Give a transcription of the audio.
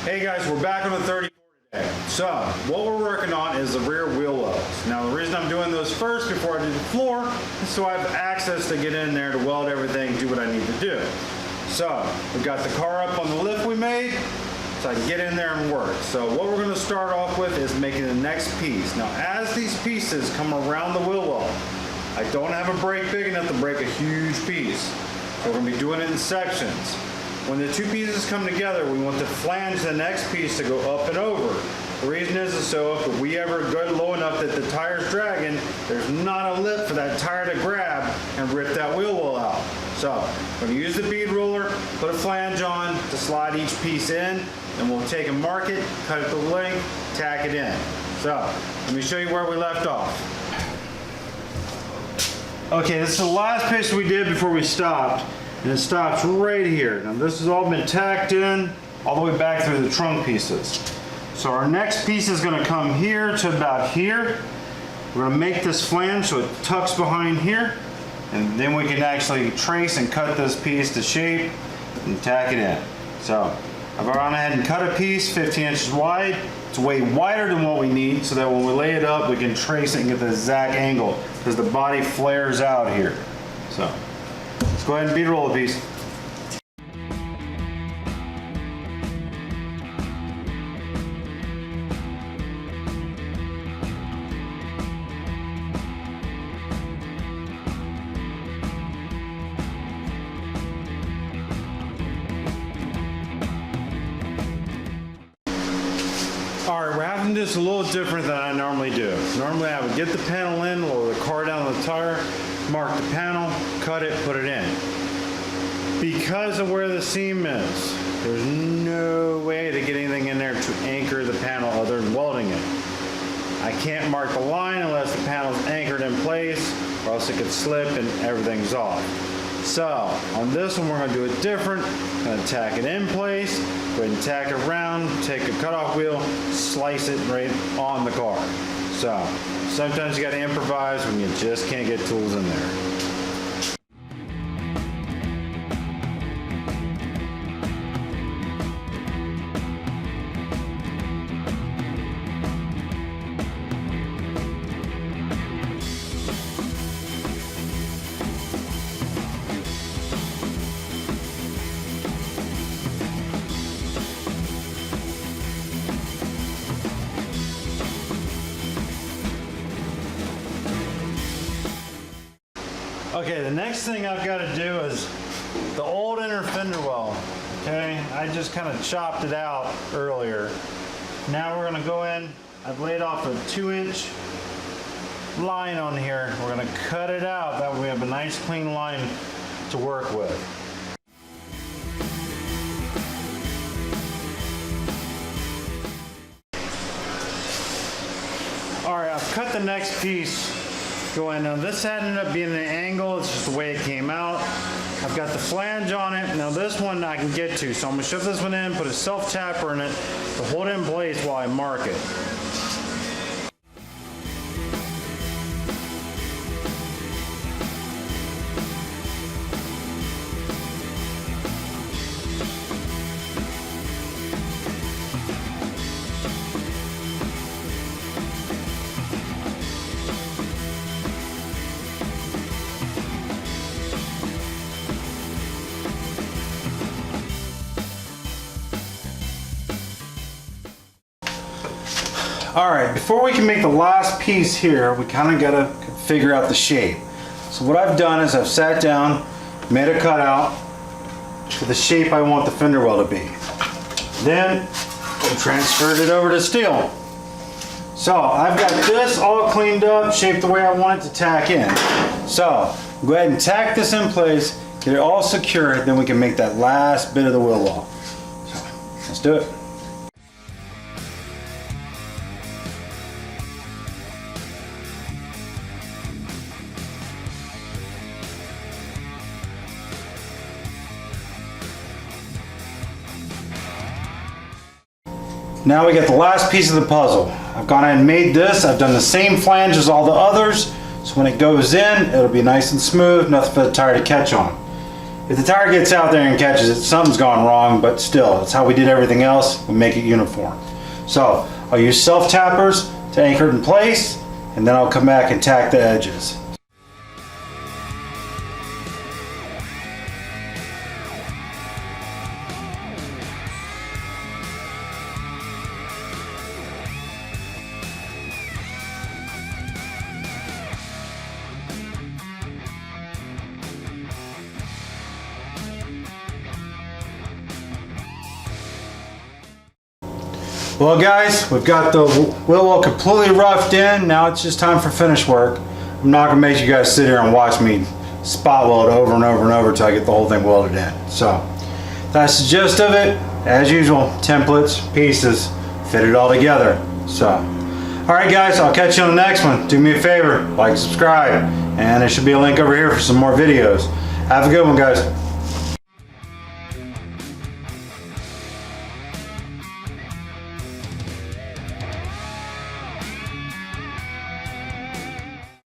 Hey guys, we're back on the 34 today. So, what we're working on is the rear wheel welds. Now the reason I'm doing those first before I do the floor is so I have access to get in there to weld everything, do what I need to do. So, we've got the car up on the lift we made, so I can get in there and work. So what we're going to start off with is making the next piece. Now as these pieces come around the wheel well, I don't have a brake big enough to break a huge piece. So we're going to be doing it in sections. When the two pieces come together, we want to flange the next piece to go up and over. The reason is so if we ever go low enough that the tire's dragging, there's not a lip for that tire to grab and rip that wheel well out. So we're going to use the bead ruler, put a flange on to slide each piece in, and we'll take and mark it, cut it to length, tack it in. So let me show you where we left off. Okay, this is the last piece we did before we stopped. And it stops right here. Now this has all been tacked in all the way back through the trunk pieces. So our next piece is going to come here to about here. We're going to make this flange so it tucks behind here, and then we can actually trace and cut this piece to shape and tack it in. So I've gone ahead and cut a piece 15 inches wide. It's way wider than what we need so that when we lay it up we can trace it and get the exact angle because the body flares out here. So let's go ahead and bead roll the piece. Alright, we're having this a little different than I normally do. Normally I would get the panel in, lower the car down on the tire, mark the panel, cut it, put it in. Because of where the seam is, there's no way to get anything in there to anchor the panel other than welding it. I can't mark the line unless the panel's anchored in place, or else it could slip and everything's off. So on this one we're going to do it different. I'm going to tack it in place, go ahead and tack it around, take a cutoff wheel, slice it right on the car. So sometimes you got to improvise when you just can't get tools in there. Okay, the next thing I've got to do is the old inner fender well. Okay, I just kind of chopped it out earlier. Now we're going to go in. I've laid off a 2-inch line on here. We're going to cut it out. That way we have a nice clean line to work with. Alright, I've cut the next piece. Go in. Now this ended up being an angle, it's just the way it came out. I've got the flange on it. Now this one I can get to, so I'm going to shove this one in, put a self-tapper in it to hold it in place while I mark it. Alright, before we can make the last piece here, we kind of got to figure out the shape. So what I've done is I've sat down, made a cutout for the shape I want the fender well to be. Then I transferred it over to steel. So I've got this all cleaned up, shaped the way I want it to tack in. So go ahead and tack this in place, get it all secure, then we can make that last bit of the wheel well. So let's do it. Now we get the last piece of the puzzle. I've gone ahead and made this. I've done the same flange as all the others, so when it goes in, it'll be nice and smooth, nothing for the tire to catch on. If the tire gets out there and catches it, something's gone wrong, but still, that's how we did everything else. We make it uniform. So I'll use self-tappers to anchor it in place, and then I'll come back and tack the edges. Well guys, we've got the willow completely roughed in. Now it's just time for finish work. I'm not going to make you guys sit here and watch me spot weld over and over and over until I get the whole thing welded in. So that's the gist of it. As usual, templates, pieces, fit it all together. So, alright guys, I'll catch you on the next one. Do me a favor, like, subscribe, and there should be a link over here for some more videos. Have a good one guys.